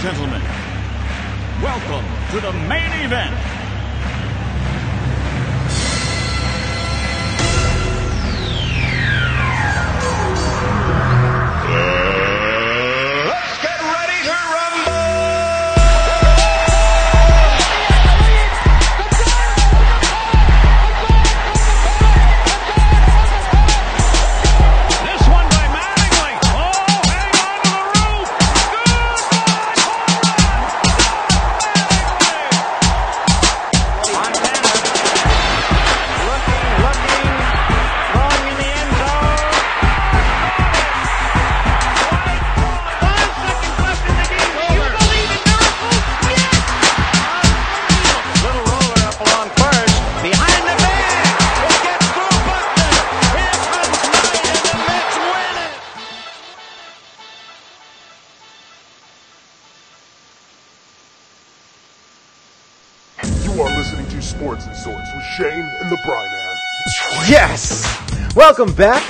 gentlemen, welcome to the main event. Let's get ready to rumble! This one by Mattingly. Oh, hang on to the roof. Montana looking, throwing in the end zone. 5 seconds left in the game. Do you believe in miracles? Yes! Little roller up along first. Behind the man. It gets through Buckner. Here comes Knight and the Mets win it. You are listening to Sports and Swords with Shane and the Bry Man. Yes! Welcome back.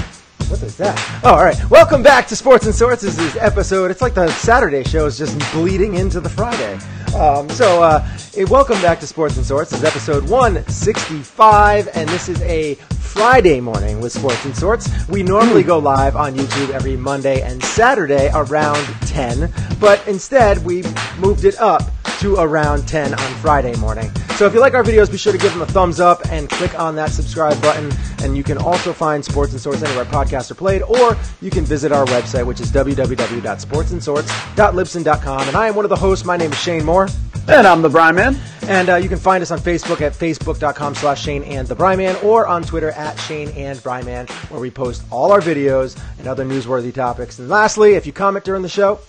What is that? Oh, all right. Welcome back to Sports and Swords. This is episode, it's like the Saturday show is just bleeding into the Friday. Welcome back to Sports and Swords. This is episode 165, and this is a Friday morning with Sports and Swords. We normally go live on YouTube every Monday and Saturday around 10, but instead we moved it up to around 10 on Friday morning. So if you like our videos, be sure to give them a thumbs up and click on that subscribe button. And you can also find Sports and Swords anywhere podcasts are played, or you can visit our website, which is www.sportsandswords.libsyn.com. And I am one of the hosts. My name is Shane Moore. And I'm the Brian Man. And you can find us on Facebook at facebook.com/Shane and the Bryman, or on Twitter at Shane and Bryman, where we post all our videos and other newsworthy topics. And lastly, if you comment during the show,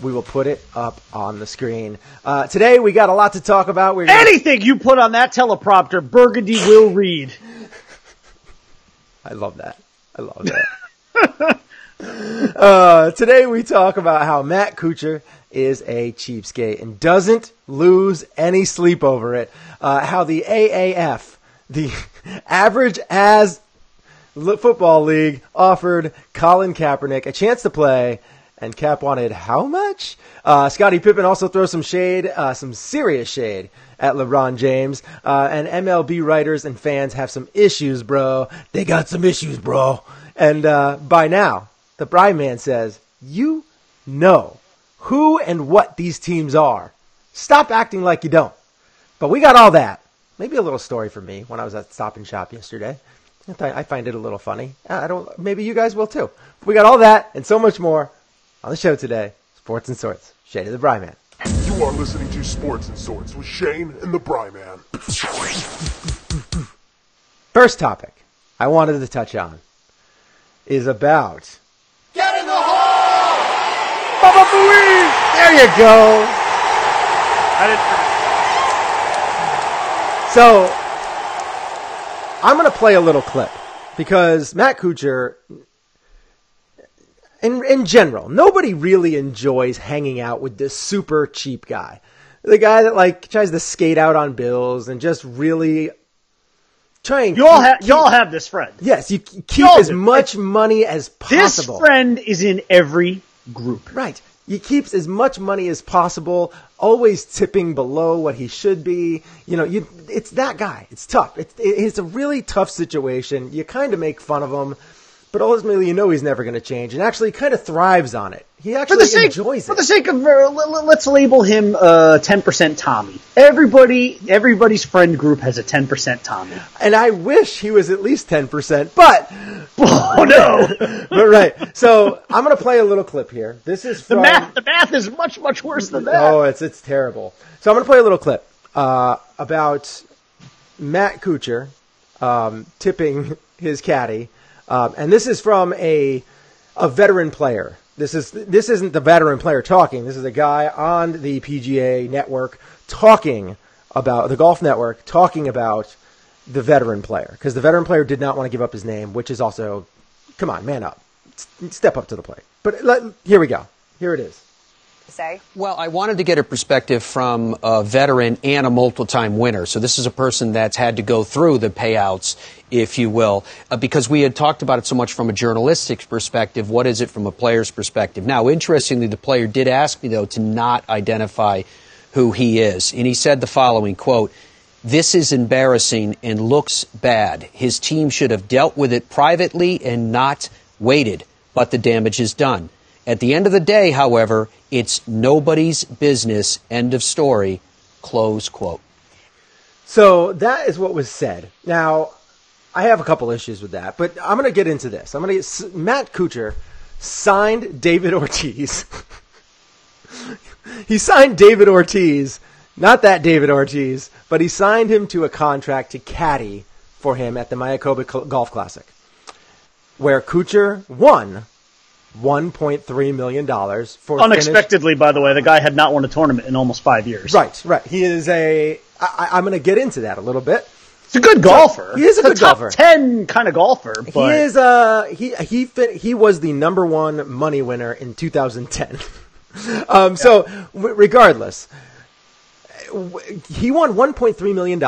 we will put it up on the screen. Today, we got a lot to talk about. Anything you put on that teleprompter, Burgundy will read. I love that. Today, we talk about how Matt Kuchar is a cheapskate and doesn't lose any sleep over it. How the AAF, the Average As Football League, offered Colin Kaepernick a chance to play, and Cap wanted how much? Scottie Pippen also throws some shade, some serious shade at LeBron James. And MLB writers and fans have some issues, bro. They got some issues, bro. And by now, the Bry Man says, you know who and what these teams are. Stop acting like you don't. But we got all that. Maybe a little story for me when I was at Stop and Shop yesterday. I find it a little funny. Maybe you guys will too. We got all that and so much more on the show today. Sports and Swords. Shane of the Bry Man. You are listening to Sports and Swords with Shane and the Bry Man. First topic I wanted to touch on is about... Get in the hole! Baba Booey! There you go. So, I'm going to play a little clip because Matt Kuchar, in general, nobody really enjoys hanging out with this super cheap guy. The guy that tries to skate out on bills and just really trying. You all have this friend. Yes, you keep as much money as possible. This friend is in every group. Right. He keeps as much money as possible, always tipping below what he should be. It's that guy. It's tough. It's a really tough situation. You kind of make fun of him, but ultimately he's never going to change, and actually kind of thrives on it. He actually enjoys it. For the sake of, let's label him 10% Tommy. Everybody's friend group has a 10% Tommy. And I wish he was at least 10%, but... Oh, no! But right. So, I'm going to play a little clip here. This is from... The math is much, much worse than that. Oh, it's terrible. So, I'm going to play a little clip about Matt Kuchar tipping his caddy. And this is from a veteran player. This isn't the veteran player talking. This is a guy on the PGA network talking about the golf network, talking about the veteran player, because the veteran player did not want to give up his name, which is also, come on, man up, step up to the plate. But here we go. Here it is. say? Well, I wanted to get a perspective from a veteran and a multiple-time winner. So this is a person that's had to go through the payouts, if you will, because we had talked about it so much from a journalistic perspective. What is it from a player's perspective? Now, interestingly, the player did ask me, though, to not identify who he is. And he said the following, quote, "This is embarrassing and looks bad. His team should have dealt with it privately and not waited, but the damage is done. At the end of the day, however, it's nobody's business, end of story," close quote. So that is what was said. Now, I have a couple issues with that, but I'm going to get into this. Matt Kuchar signed David Ortiz. He signed David Ortiz, not that David Ortiz, but he signed him to a contract to caddy for him at the Mayakoba Golf Classic, where Kuchar won $1.3 million for unexpectedly, by the way. The guy had not won a tournament in almost 5 years. Right. He is I'm going to get into that a little bit. He's a good golfer. He is a good golfer. Top 10 kind of golfer. But He was the number one money winner in 2010. So regardless, he won $1.3 million.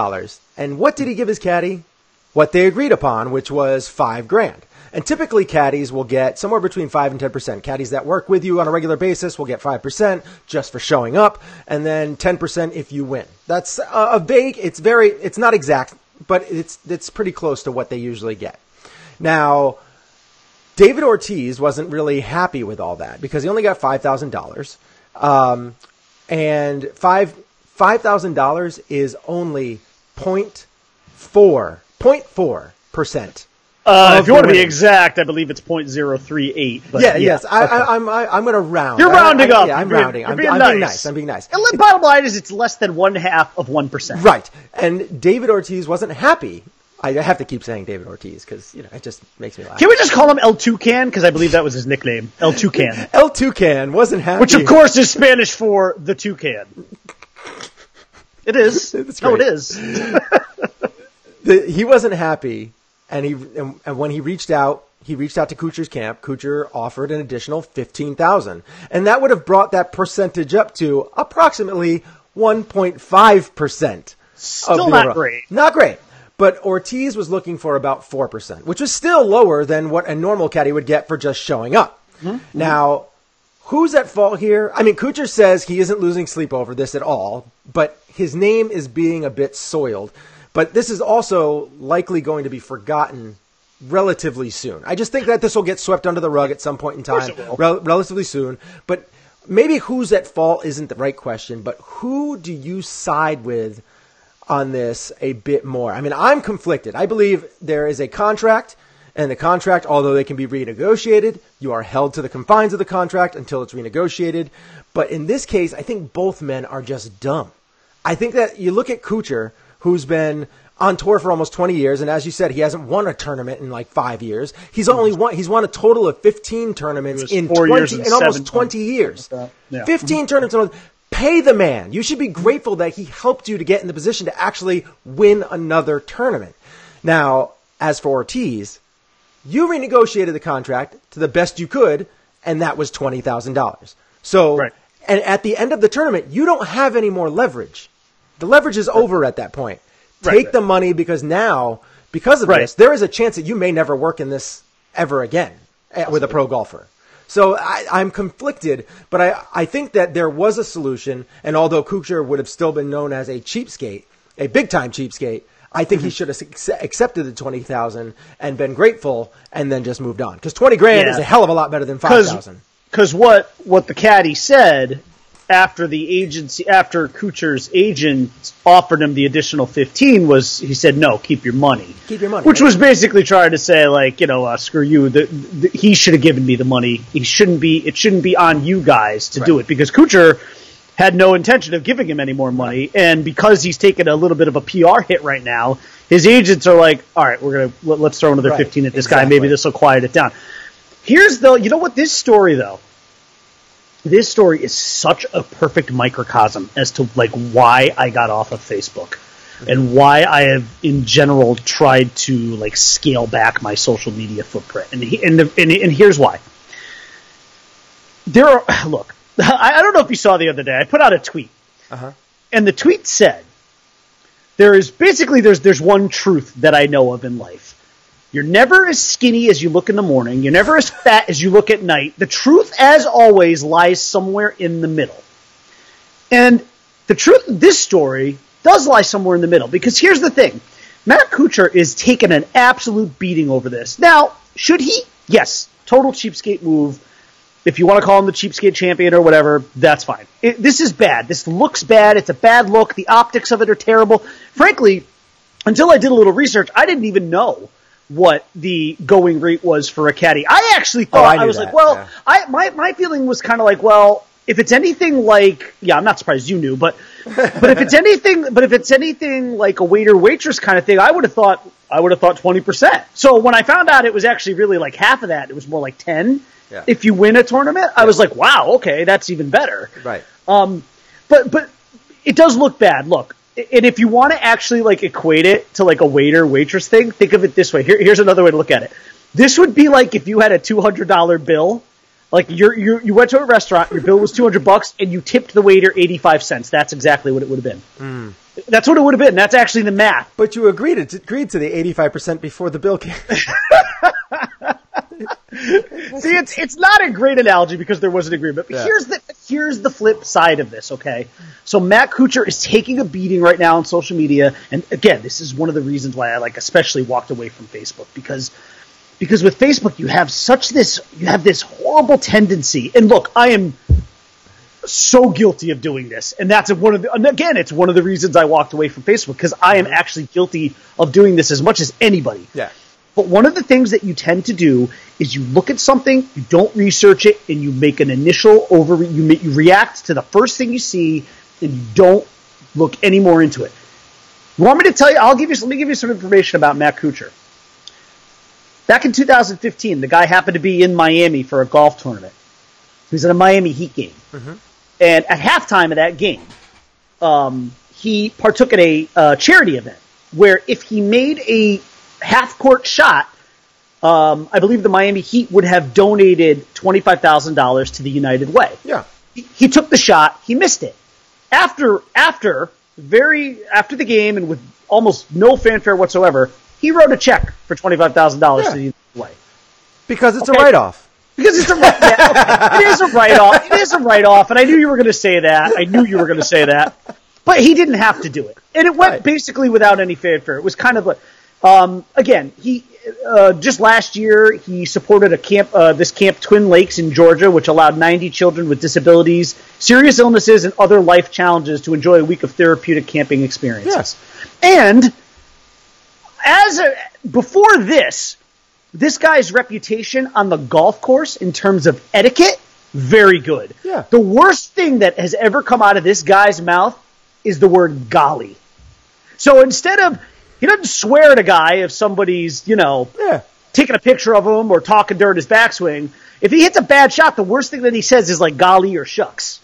And what did he give his caddy? What they agreed upon, which was $5,000. And typically caddies will get somewhere between 5 and 10%. Caddies that work with you on a regular basis will get 5% just for showing up, and then 10% if you win. That's a vague, it's not exact, but it's pretty close to what they usually get. Now, David Ortiz wasn't really happy with all that because he only got $5,000. And $5,000 is only 0.4%. If you want to be exact, I believe it's 0.038. But yes. I'm going to round. You're rounding up. I'm rounding. I'm being nice. I'm being nice. And the bottom line is it's less than 0.5%. Right. And David Ortiz wasn't happy. I have to keep saying David Ortiz because it just makes me laugh. Can we just call him El Toucan? Because I believe that was his nickname. El Toucan. El Toucan wasn't happy. Which, of course, is Spanish for the toucan. It is. No, it is. He wasn't happy. And when he reached out to Kuchar's camp. Kuchar offered an additional $15,000, and that would have brought that percentage up to approximately 1.5%. Still not great. Not great. But Ortiz was looking for about 4%, which was still lower than what a normal caddy would get for just showing up. Mm-hmm. Now, who's at fault here? I mean, Kuchar says he isn't losing sleep over this at all, but his name is being a bit soiled. But this is also likely going to be forgotten relatively soon. I just think that this will get swept under the rug at some point in time, relatively soon. But maybe who's at fault isn't the right question, but who do you side with on this a bit more? I mean, I'm conflicted. I believe there is a contract, and the contract, although they can be renegotiated, you are held to the confines of the contract until it's renegotiated. But in this case, I think both men are just dumb. I think that you look at Kuchar, who's been on tour for almost 20 years, and as you said, he hasn't won a tournament in like 5 years. He's won a total of 15 tournaments in almost 20 years. Yeah. 15 tournaments. Pay the man. You should be grateful that he helped you to get in the position to actually win another tournament. Now, as for Ortiz, you renegotiated the contract to the best you could, and that was $20,000. So, and at the end of the tournament, you don't have any more leverage. The leverage is over at that point. Take the money because now, because of this, there is a chance that you may never work in this ever again with a pro golfer. So I'm conflicted, but I think that there was a solution, and although Kuchar would have still been known as a cheapskate, a big-time cheapskate, I think he should have accepted the $20,000 and been grateful and then just moved on. Because $20,000 is a hell of a lot better than $5,000. Because what the caddy said after Kuchar's agent offered him the additional 15 was, he said, no, keep your money. Keep your money. Which was basically trying to say, like, screw you. He should have given me the money. It shouldn't be on you guys to do it, because Kuchar had no intention of giving him any more money. And because he's taken a little bit of a PR hit right now, his agents are like, all right, let's throw another 15 at this guy. Maybe this will quiet it down. This story is such a perfect microcosm as to like why I got off of Facebook and why I have in general tried to like scale back my social media footprint. And here's why. I don't know if you saw the other day. I put out a tweet. Uh-huh. And the tweet said, there's one truth that I know of in life. You're never as skinny as you look in the morning. You're never as fat as you look at night. The truth, as always, lies somewhere in the middle. And the truth of this story does lie somewhere in the middle. Because here's the thing. Matt Kuchar is taking an absolute beating over this. Now, should he? Yes. Total cheapskate move. If you want to call him the Cheapskate Champion or whatever, that's fine. This is bad. This looks bad. It's a bad look. The optics of it are terrible. Frankly, until I did a little research, I didn't even know what the going rate was for a caddy. I actually thought, I was that. Like, well, yeah. My feeling was kind of like, well, if it's anything like, I'm not surprised you knew, but if it's anything like a waiter waitress kind of thing, I would have thought 20%. So when I found out it was actually really like half of that, it was more like 10. Yeah. If you win a tournament, I was like, wow, okay, that's even better. Right. But it does look bad. Look, and if you want to actually like equate it to like a waiter waitress thing, think of it this way. Here's another way to look at it. This would be like if you had a $200 bill, like you went to a restaurant, your bill was $200, and you tipped the waiter 85 cents. That's exactly what it would have been. That's what it would have been. That's actually the math. But you agreed to the 85% before the bill came. See, it's not a great analogy because there was an agreement. But here's the flip side of this, okay? So Matt Kuchar is taking a beating right now on social media, and again, this is one of the reasons why I especially walked away from Facebook because with Facebook you have this horrible tendency. And look, I am so guilty of doing this, and it's one of the reasons I walked away from Facebook because I am actually guilty of doing this as much as anybody. Yeah. But one of the things that you tend to do is you look at something, you don't research it, and you make an initial you react to the first thing you see, and you don't look any more into it. You want me to tell you? Let me give you some information about Matt Kuchar. Back in 2015, the guy happened to be in Miami for a golf tournament. He was in a Miami Heat game. Mm-hmm. And at halftime of that game, he partook in a charity event where if he made a half-court shot, I believe the Miami Heat would have donated $25,000 to the United Way. Yeah. He took the shot. He missed it. After the game and with almost no fanfare whatsoever, he wrote a check for $25,000 to the United Way. Because it's a write-off. Because it's a write-off. Okay. It is a write-off. It is a write-off, and I knew you were going to say that. But he didn't have to do it. And it went basically without any fanfare. It was kind of like, again, he just last year he supported this camp Twin Lakes in Georgia, which allowed 90 children with disabilities, serious illnesses, and other life challenges to enjoy a week of therapeutic camping experiences. Yes. And before this guy's reputation on the golf course in terms of etiquette, very good. Yeah. The worst thing that has ever come out of this guy's mouth is the word golly. So instead of, he doesn't swear at a guy if somebody's, taking a picture of him or talking during his backswing. If he hits a bad shot, the worst thing that he says is like golly or shucks.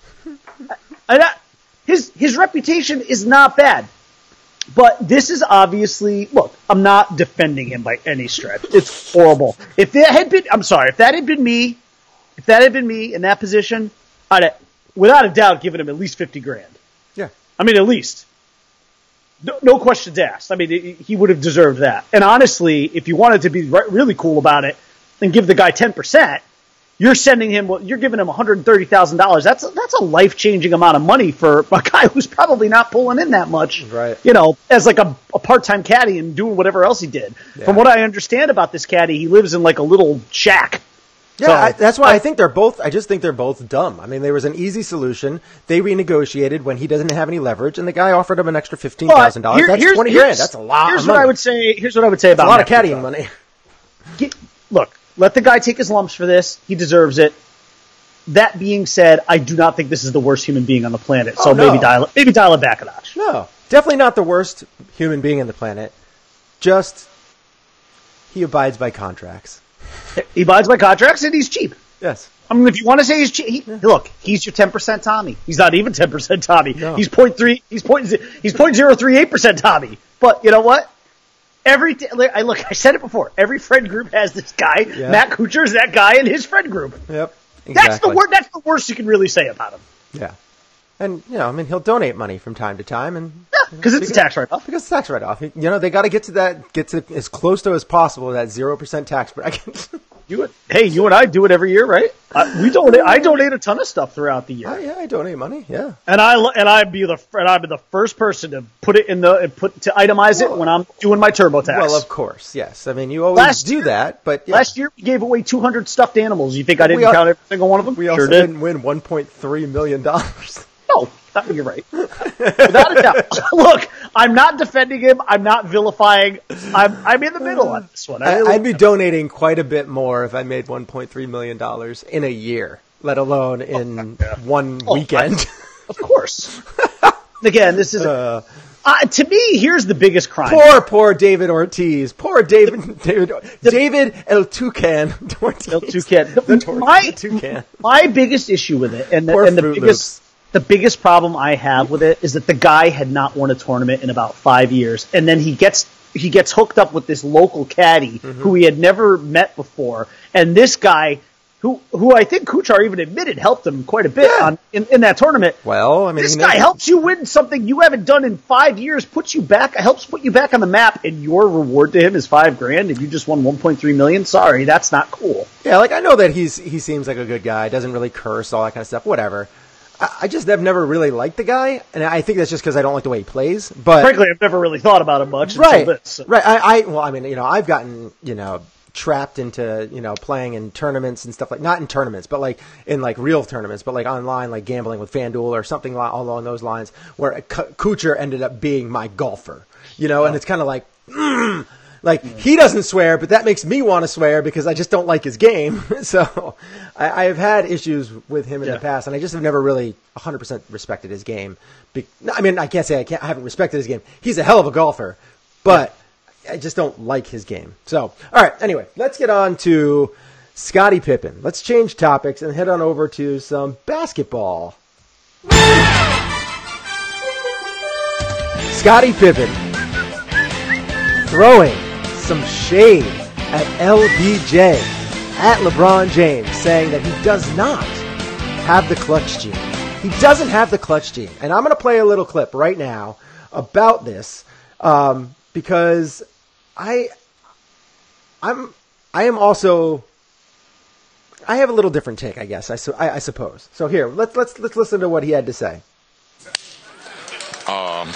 His reputation is not bad. But this is obviously, look, I'm not defending him by any stretch. It's horrible. If that had been me in that position, I'd without a doubt given him at least $50,000. Yeah. I mean, at least. No questions asked. I mean, he would have deserved that. And honestly, if you wanted to be really cool about it and give the guy 10%, you're giving him $130,000. That's a life-changing amount of money for a guy who's probably not pulling in that much, right? As like a part-time caddy and doing whatever else he did. Yeah. From what I understand about this caddy, he lives in like a little shack. Yeah, that's why I just think they're both dumb. I mean, there was an easy solution. They renegotiated when he doesn't have any leverage, and the guy offered him an extra $15,000. That's $20,000. That's a lot of money. Here's what I would say about a lot of caddying money. Look, let the guy take his lumps for this. He deserves it. That being said, I do not think this is the worst human being on the planet. So maybe dial it back a notch. No, definitely not the worst human being on the planet. Just he abides by contracts. He abides by contracts, and he's cheap. Yes. I mean, if you want to say he's cheap, look, he's your 10% Tommy. He's not even 10% Tommy. No. He's 0.3. He's 0.038% Tommy. But you know what? I said it before. Every friend group has this guy. Yeah. Matt Kuchar is that guy in his friend group. Yep. That's the worst you can really say about him. Yeah. And, he'll donate money from time to time. And because it's a tax write-off. Because it's a tax write-off. They got to get to as close to as possible to that 0% tax bracket. You and I do it every year, right? I donate a ton of stuff throughout the year. Oh, yeah, I donate money, yeah. And I'd be the first person to put it to itemize it when I'm doing my TurboTax. Well, of course, yes. I mean, you always do that, but yeah. Last year we gave away 200 stuffed animals. You think I didn't count every single one of them? We also didn't win $1.3 million. No, you're right. Without a doubt. Look, I'm not defending him. I'm not vilifying. I'm in the middle on this one. I'd be donating quite a bit more if I made $1.3 million in a year, let alone in one weekend. Of course. Again, this is to me. Here's the biggest crime. Poor David Ortiz. Poor David El Toucan Ortiz. El Toucan. My biggest issue with it, and the biggest problem I have with it is that the guy had not won a tournament in about 5 years, and then he gets hooked up with this local caddy who he had never met before, and this guy, who I think Kuchar even admitted helped him quite a bit in that tournament. Well, I mean, this guy helps you win something you haven't done in 5 years, helps put you back on the map, and your reward to him is $5,000, and you just won $1.3 million. Sorry, that's not cool. Yeah, I know that he seems like a good guy, doesn't really curse, all that kind of stuff, whatever. I just have never really liked the guy, and I think that's just because I don't like the way he plays. But frankly, I've never really thought about him much until this. So. Right. I've gotten, trapped into, playing in tournaments and stuff not in tournaments, but in real tournaments, but online, gambling with FanDuel or something along those lines, where Kuchar ended up being my golfer, and it's kind of he doesn't swear, but that makes me want to swear because I just don't like his game. So I have had issues with him in the past, and I just have never really 100% respected his game. I can't say I haven't respected his game. He's a hell of a golfer, but I just don't like his game. So, all right, anyway, let's get on to Scottie Pippen. Let's change topics and head on over to some basketball. Scottie Pippen throwing some shade at LBJ, at LeBron James, saying that he does not have the clutch gene. He doesn't have the clutch gene. And I'm going to play a little clip right now about this because I have a little different take, I guess, I suppose. So here, let's listen to what he had to say. When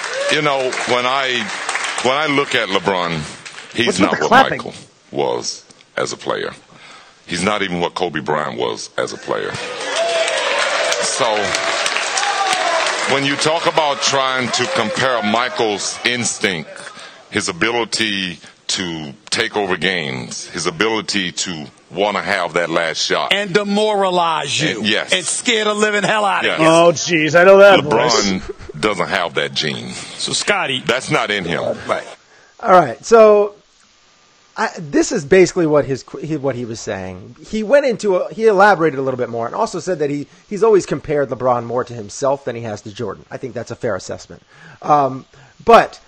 I look at LeBron, he's not what Michael was as a player. He's not even what Kobe Bryant was as a player. So when you talk about trying to compare Michael's instinct, his ability to take over games, his ability to want to have that last shot. And demoralize you. Yes. And scare the living hell out of you. Oh, jeez, I know that LeBron doesn't have that gene. So, Scottie. That's not in him. Right. All right, so this is basically what he was saying. He elaborated a little bit more and also said that he's always compared LeBron more to himself than he has to Jordan. I think that's a fair assessment. But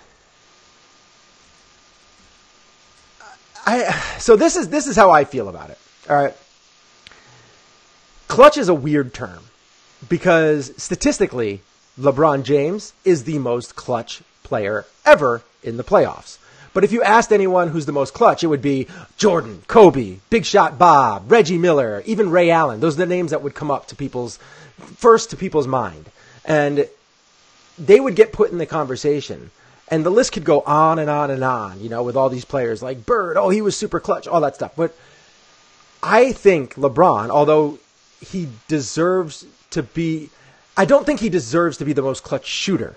this is how I feel about it. All right, clutch is a weird term because statistically, LeBron James is the most clutch player ever in the playoffs. But if you asked anyone who's the most clutch, it would be Jordan, Kobe, Big Shot Bob, Reggie Miller, even Ray Allen. Those are the names that would come up to people's mind. And they would get put in the conversation. And the list could go on and on and on, with all these players like Bird. Oh, he was super clutch, all that stuff. But I think LeBron, although he deserves to be, I don't think he deserves to be the most clutch shooter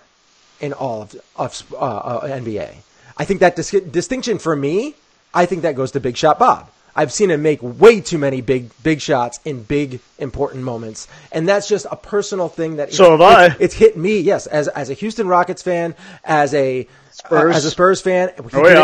in all of NBA. I think that distinction for me, I think that goes to Big Shot Bob. I've seen him make way too many big shots in big important moments, and that's just a personal thing that it's hit me. Yes, as a Houston Rockets fan, as a Spurs fan,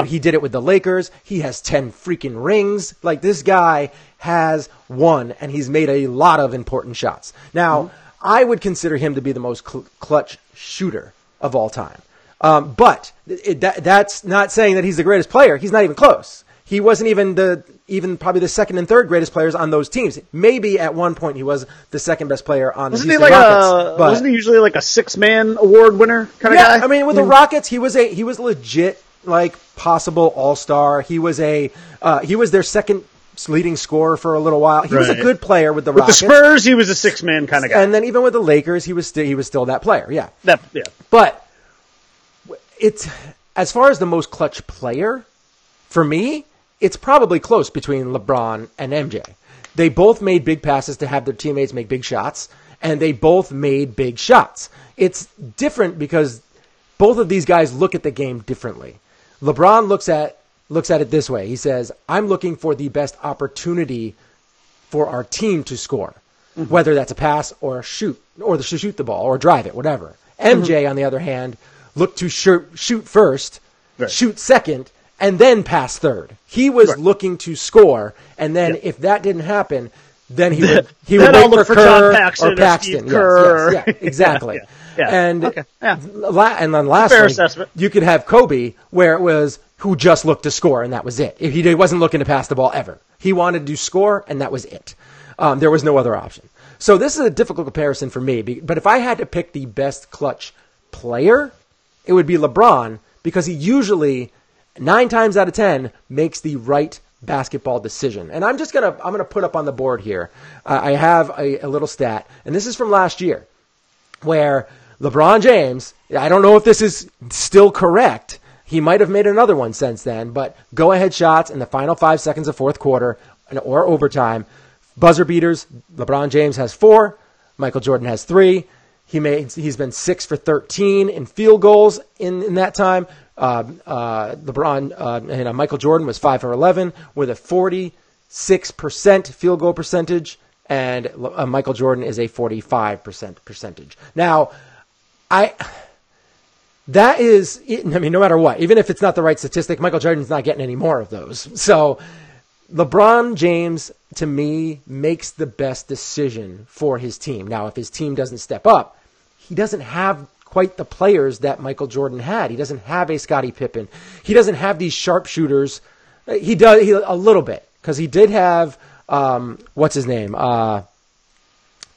he did it with the Lakers. He has 10 freaking rings. Like, this guy has won, and he's made a lot of important shots. Now, I would consider him to be the most clutch shooter of all time. But that's not saying that he's the greatest player. He's not even close. he wasn't even probably the second and third greatest players on those teams. Maybe at one point he was the second best player on the Houston Rockets. Wasn't he usually like a 6-man award winner kind of guy? I mean, with the Rockets, he was legit like possible all-star. He was their second leading scorer for a little while. He was a good player with the Rockets. With the Spurs, he was a 6-man kind of guy. And then even with the Lakers, he was still that player. Yeah. Yeah. But it's as far as the most clutch player, for me, it's probably close between LeBron and MJ. They both made big passes to have their teammates make big shots, and they both made big shots. It's different because both of these guys look at the game differently. LeBron looks at it this way. He says, I'm looking for the best opportunity for our team to score, whether that's a pass or a shoot, or to shoot the ball or drive it, whatever. MJ, on the other hand, looked to shoot first, shoot second, and then pass third. He was looking to score, and then if that didn't happen, then he would wait for Kerr or Paxton. Yes, exactly. And and then lastly, you could have Kobe, where it was who just looked to score, and that was it. If he wasn't looking to pass the ball ever. He wanted to score, and that was it. There was no other option. So this is a difficult comparison for me. But if I had to pick the best clutch player, it would be LeBron, because he usually 9 times out of 10 makes the right basketball decision. And I'm gonna put up on the board here. I have a little stat, and this is from last year, where LeBron James, I don't know if this is still correct. He might have made another one since then, but go-ahead shots in the final 5 seconds of fourth quarter or overtime, buzzer beaters, LeBron James has 4, Michael Jordan has 3. He's been 6 for 13 in field goals in that time. Michael Jordan was 5 for 11 with a 46% field goal percentage, and Michael Jordan is a 45% percentage. Now, that is, I mean, no matter what, even if it's not the right statistic, Michael Jordan's not getting any more of those. So LeBron James, to me, makes the best decision for his team. Now, if his team doesn't step up, he doesn't have quite the players that Michael Jordan had. He doesn't have a Scottie Pippen. He doesn't have these sharpshooters. He does a little bit, because he did have, what's his name? Kyle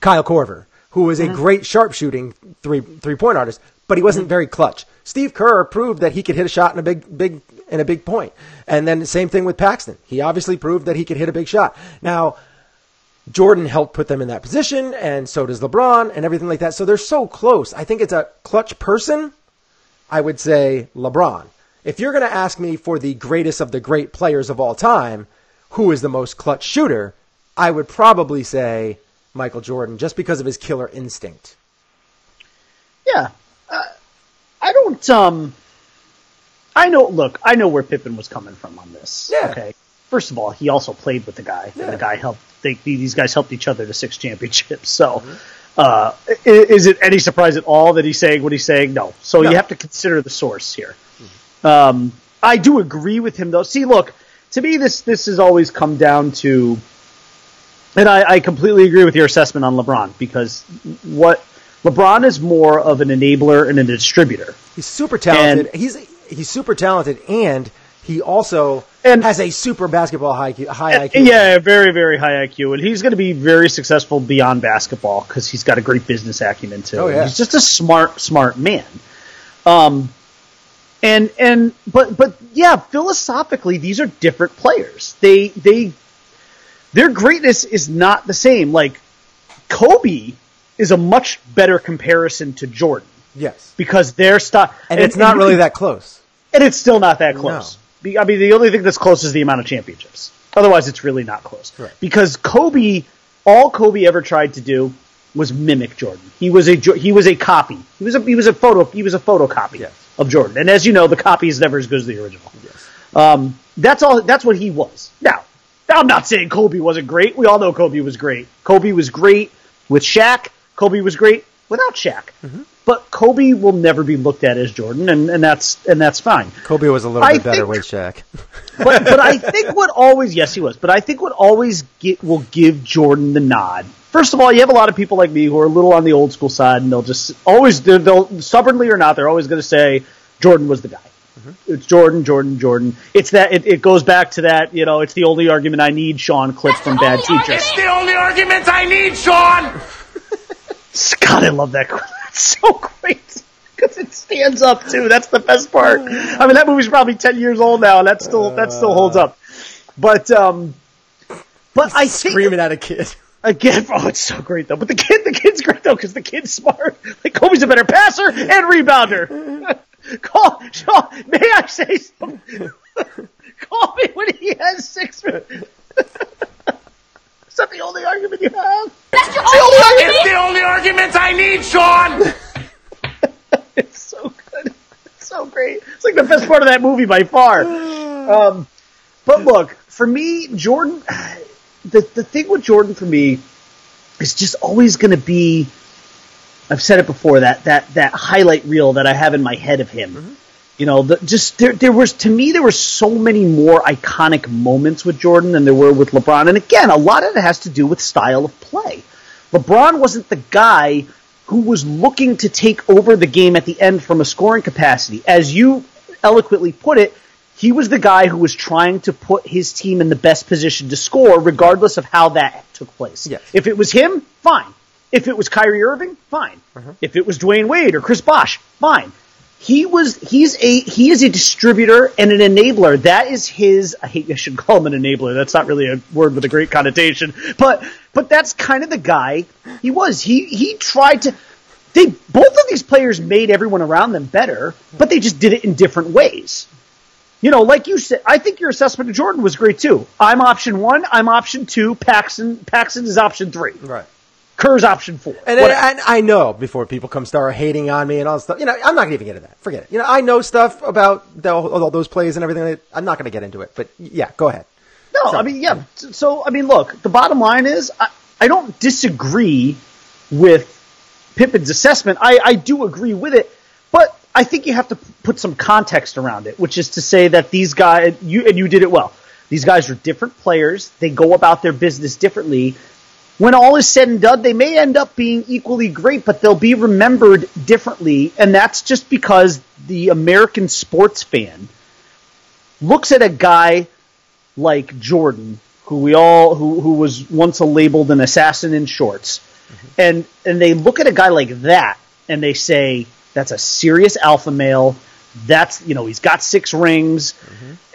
Korver, who was a great sharpshooting three-point artist, but he wasn't very clutch. Steve Kerr proved that he could hit a shot in a big point. And then the same thing with Paxton. He obviously proved that he could hit a big shot. Now, Jordan helped put them in that position, and so does LeBron and everything like that. So they're so close. I think it's a clutch person. I would say LeBron. If you're going to ask me for the greatest of the great players of all time, who is the most clutch shooter, I would probably say Michael Jordan, just because of his killer instinct. Yeah. I know where Pippen was coming from on this. Yeah. Okay. First of all, he also played with the guy, and the guy helped. These guys helped each other to 6 championships. So, is it any surprise at all that he's saying what he's saying? No. So you have to consider the source here. I do agree with him, though. See, look, to me, this has always come down to, and I completely agree with your assessment on LeBron, because LeBron is more of an enabler and a distributor. He's super talented. He's super talented, and he also has a super basketball high IQ. Yeah, very, very high IQ. And he's going to be very successful beyond basketball, because he's got a great business acumen, too. Oh, yeah. He's just a smart man. But yeah, philosophically, these are different players. Their greatness is not the same. Like, Kobe is a much better comparison to Jordan. Yes. Because their style... And it's not really that close. And it's still not that close. No. I mean, the only thing that's close is the amount of championships. Otherwise, it's really not close. Right. Because all Kobe ever tried to do was mimic Jordan. He was a copy. He was a photocopy of Jordan. And as you know, the copy is never as good as the original. Yes. That's what he was. Now, I'm not saying Kobe wasn't great. We all know Kobe was great. Kobe was great with Shaq. Kobe was great without Shaq. Mm-hmm. But Kobe will never be looked at as Jordan, and that's fine. Kobe was a little bit better with Shaq. but I think he was. But I think what always will give Jordan the nod. First of all, you have a lot of people like me who are a little on the old school side, and they'll stubbornly or not, they're always going to say Jordan was the guy. It's Jordan, Jordan, Jordan. It's that. It goes back to that. It's the only argument I need. Sean clip from Bad Teacher. It's the only argument I need, Sean. God, I love that. That's so great because it stands up too. That's the best part. I mean, that movie's probably 10 years old now, and that still holds up. But I think screaming at a kid. Again, it's so great though. But the kid's great though because the kid's smart. Like Kobe's a better passer and rebounder. Sean, may I say something? Call me when he has 6. Is that the only argument you have? That's your only argument. It's the only argument I need, Sean. It's so good. It's so great. It's like the best part of that movie by far. But look, for me, Jordan. The thing with Jordan for me is just always going to be, I've said it before, that highlight reel that I have in my head of him. Mm-hmm. There were so many more iconic moments with Jordan than there were with LeBron. And again, a lot of it has to do with style of play. LeBron wasn't the guy who was looking to take over the game at the end from a scoring capacity. As you eloquently put it, he was the guy who was trying to put his team in the best position to score, regardless of how that took place. Yes. If it was him, fine. If it was Kyrie Irving, fine. Uh-huh. If it was Dwayne Wade or Chris Bosh, fine. He is a distributor and an enabler. That is his. I should call him an enabler. That's not really a word with a great connotation, but that's kind of the guy he was. He tried to. Both of these players made everyone around them better, but they just did it in different ways. Like you said, I think your assessment of Jordan was great too. I'm option 1. I'm option 2. Paxson is option 3. Right. Kerr's option 4. And I know before people start hating on me and all this stuff, I'm not going to even get into that. Forget it. I know stuff about all those plays and everything. I'm not going to get into it. But yeah, go ahead. No, so, I mean, yeah. So, I mean, look, the bottom line is I don't disagree with Pippen's assessment. I do agree with it. But I think you have to put some context around it, which is to say that these guys, you did it well. These guys are different players. They go about their business differently. When all is said and done, they may end up being equally great, but they'll be remembered differently. And that's just because the American sports fan looks at a guy like Jordan, who was once labeled an assassin in shorts, and they look at a guy like that and they say, that's a serious alpha male. That's, he's got 6 rings,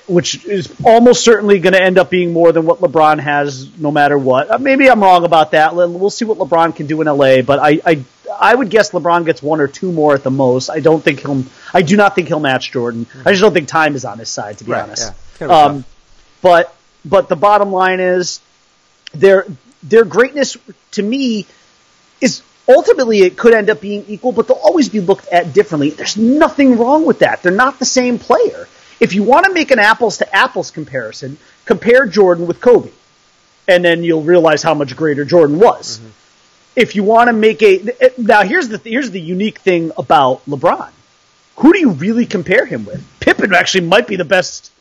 which is almost certainly going to end up being more than what LeBron has no matter what. Maybe I'm wrong about that. We'll see what LeBron can do in LA, but I would guess LeBron gets 1 or 2 more at the most. I do not think he'll match Jordan. I just don't think time is on his side, to be honest. Yeah. But the bottom line is their greatness to me is ultimately, it could end up being equal, but they'll always be looked at differently. There's nothing wrong with that. They're not the same player. If you want to make an apples-to-apples comparison, compare Jordan with Kobe, and then you'll realize how much greater Jordan was. Mm-hmm. If you want to make now here's the unique thing about LeBron. Who do you really compare him with? Pippen actually might be the best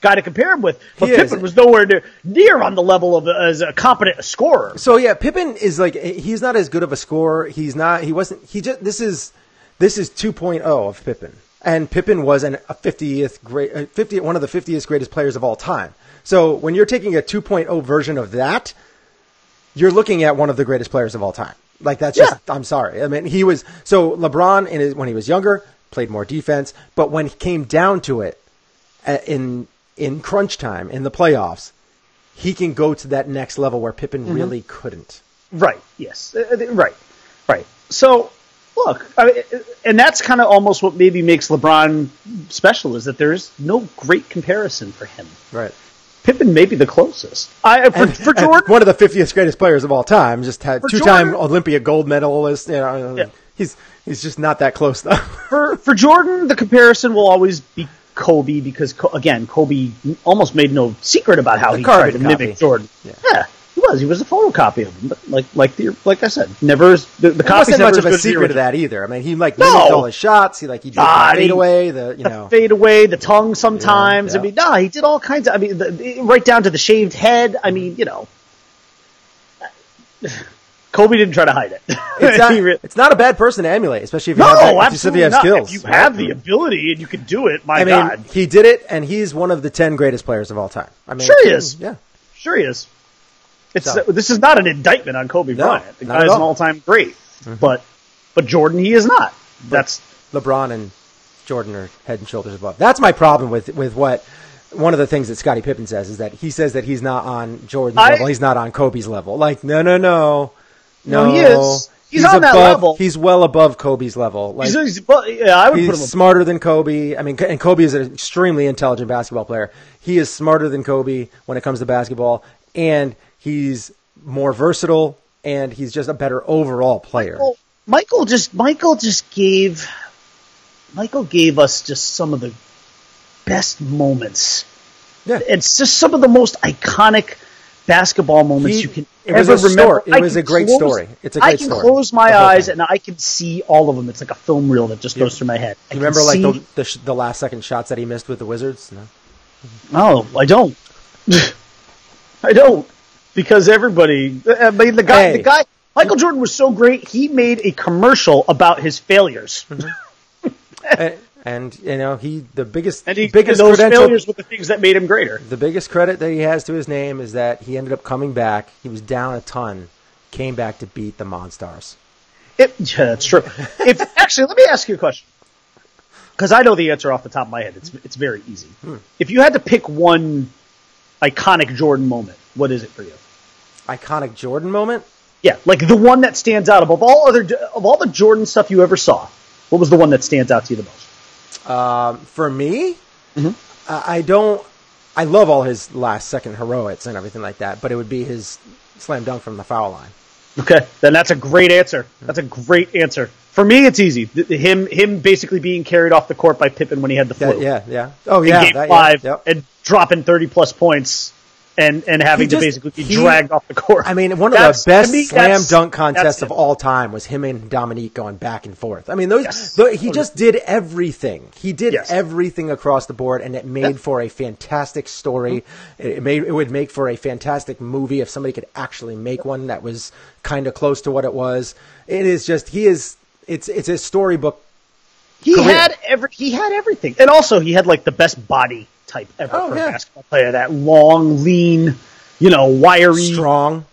guy to compare him with, but Pippen was nowhere near on the level of as a competent scorer. So yeah, Pippen is he's not as good of a scorer. This is 2.0 of Pippen, and Pippen was one of the 50th greatest players of all time. So when you're taking a 2.0 version of that, you're looking at one of the greatest players of all time. That's just, I'm sorry. I mean, LeBron when he was younger played more defense, but when it came down to it, in crunch time, in the playoffs, he can go to that next level where Pippen really couldn't. Right, yes. Right. So, look, and that's kind of almost what maybe makes LeBron special, is that there's no great comparison for him. Right. Pippen may be the closest. For Jordan, one of the 50th greatest players of all time, just had 2-time Olympia gold medalist. He's just not that close, though. For Jordan, the comparison will always be Kobe, because again, Kobe almost made no secret about how he tried to mimic Jordan. Yeah, he was a photocopy of him, but like I said, never the copy wasn't much of a secret to that either. I mean, he mimicked all his shots. He did the fadeaway, the fadeaway, the tongue sometimes. Yeah. I mean, he did all kinds of. I mean, right down to the shaved head. I mean, Kobe didn't try to hide it. It's not a bad person to emulate, especially if you absolutely have not. skills. If you have the ability and you can do it, I mean, he did it, and he's one of the 10 greatest players of all time. I mean, sure he is. Yeah, sure he is. This is not an indictment on Kobe Bryant. The guy is an all-time great, but Jordan, he is not. That's LeBron and Jordan are head and shoulders above. That's my problem with what one of the things that Scottie Pippen says is that he says that he's not on Jordan's level, he's not on Kobe's level. Like, no, he is. He's on that level. He's well above Kobe's level. Like, I would put him smarter than Kobe. I mean, and Kobe is an extremely intelligent basketball player. He is smarter than Kobe when it comes to basketball, and he's more versatile, and he's just a better overall player. Michael gave us just some of the best moments. Yeah. It's just some of the most iconic basketball moments you can ever remember. It was a great story. It's a great story. I can close my eyes and I can see all of them. It's like a film reel that just goes through my head. You remember like the last second shots that he missed with the Wizards? No, I don't. I don't. Because everybody, I mean, the guy, Michael Jordan was so great, he made a commercial about his failures. And you know, the biggest those credential, failures were the things that made him greater. The biggest credit that he has to his name is that he ended up coming back. He was down a ton, came back to beat the Monstars. That's true. Actually, let me ask you a question, because I know the answer off the top of my head. It's very easy. If you had to pick one iconic Jordan moment, what is it for you? Iconic Jordan moment? Yeah, like the one that stands out of all the Jordan stuff you ever saw. What was the one that stands out to you the most? For me, I love all his last second heroics and everything like that, but it would be his slam dunk from the foul line. Okay, then that's a great answer. That's a great answer. For me, it's easy. Him basically being carried off the court by Pippen when he had the flu. Yeah. Oh, yeah. In Game 5 and dropping 30-plus points and having to basically be dragged off the court. I mean, one of the best slam dunk contests of all time was him and Dominique going back and forth. I mean, he just did everything. He did everything across the board, and it made for a fantastic story. It would make for a fantastic movie if somebody could actually make one that was kind of close to what it was. It is just it's a storybook. He had everything, and also he had like the best body type ever for a basketball player. That long, lean, wiry, strong.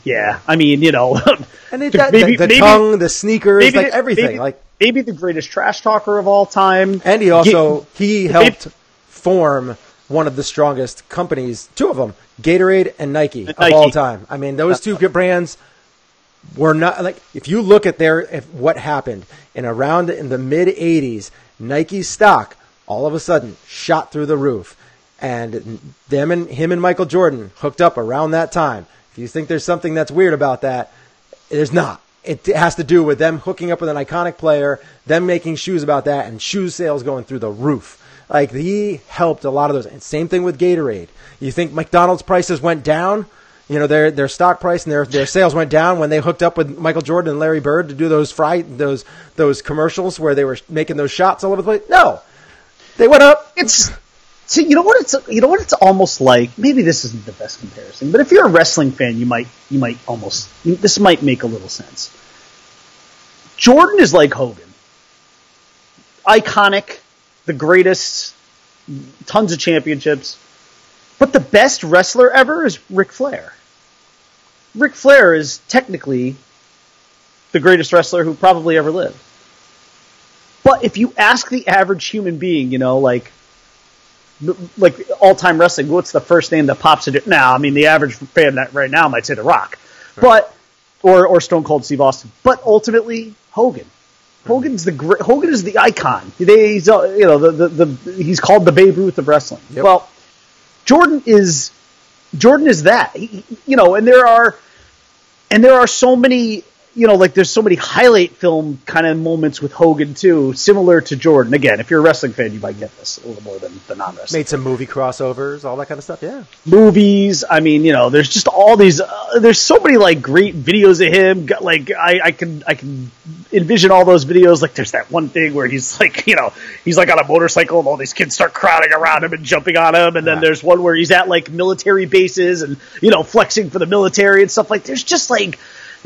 Yeah, I mean, and the tongue, the sneakers, like everything. Maybe the greatest trash talker of all time. And he helped form one of the strongest companies, two of them, Gatorade and Nike, of all time. I mean, those two brands were not like, if you look at what happened in the mid 80s, Nike's stock all of a sudden shot through the roof, and him and Michael Jordan hooked up around that time. If you think there's something that's weird about that, there's not. It has to do with them hooking up with an iconic player, them making shoes about that, and shoe sales going through the roof. Like, he helped a lot of those. And same thing with Gatorade. You think McDonald's prices went down? Their stock price and their sales went down when they hooked up with Michael Jordan and Larry Bird to do those commercials where they were making those shots all over the place? No. They went up. You know what it's almost like. Maybe this isn't the best comparison, but if you're a wrestling fan, you might almost, this might make a little sense. Jordan is like Hogan, iconic, the greatest, tons of championships, but the best wrestler ever is Ric Flair. Ric Flair is technically the greatest wrestler who probably ever lived. But if you ask the average human being, like all-time wrestling, what's the first name that pops into it? Now, I mean, the average fan that right now might say The Rock, but or Stone Cold Steve Austin. But ultimately, Hogan. Hogan is the icon. He's he's called the Babe Ruth of wrestling. Yep. Well, Jordan is that. And there are so many. There's so many highlight film kind of moments with Hogan, too, similar to Jordan. Again, if you're a wrestling fan, you might get this a little more than the non-wrestling. Made some movie crossovers, all that kind of stuff, yeah. Movies, I mean, there's just all these, there's so many, great videos of him. I can envision all those videos. There's that one thing where he's he's on a motorcycle and all these kids start crowding around him and jumping on him. And then there's one where he's at, military bases and, flexing for the military and stuff. There's just,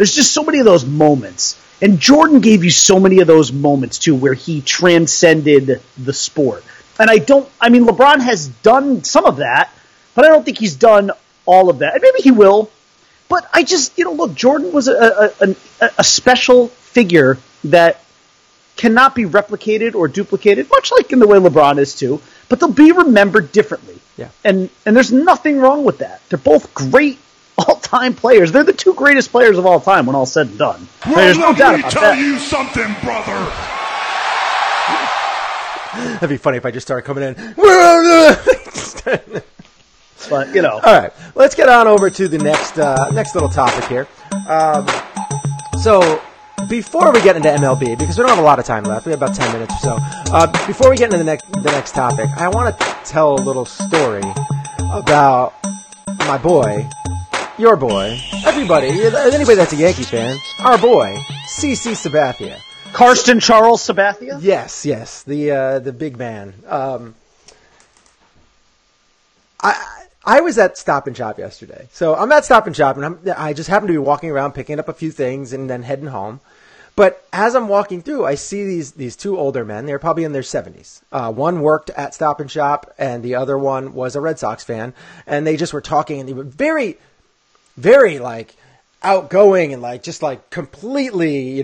There's just so many of those moments. And Jordan gave you so many of those moments, too, where he transcended the sport. And LeBron has done some of that, but I don't think he's done all of that. And maybe he will. But I just, look, Jordan was a special figure that cannot be replicated or duplicated, much like in the way LeBron is, too. But they'll be remembered differently. Yeah. And there's nothing wrong with that. They're both great all-time players. They're the two greatest players of all time when all's said and done. Well, There's no doubt let me about tell that. you something, brother. That'd be funny if I just started coming in. But, All right, let's get on over to the next little topic here. So before we get into MLB, because we don't have a lot of time left, we have about 10 minutes or so. Before we get into the next topic, I want to tell a little story about my boy, your boy, everybody that's a Yankee fan, our boy, CC Sabathia. Karsten Charles Sabathia? Yes, the big man. I was at Stop and Shop yesterday. So I'm at Stop and Shop, and I just happened to be walking around picking up a few things and then heading home. But as I'm walking through, I see these two older men. They're probably in their 70s. One worked at Stop and Shop, and the other one was a Red Sox fan. And they just were talking, and they were very, very, like, outgoing and, like, just, like, completely,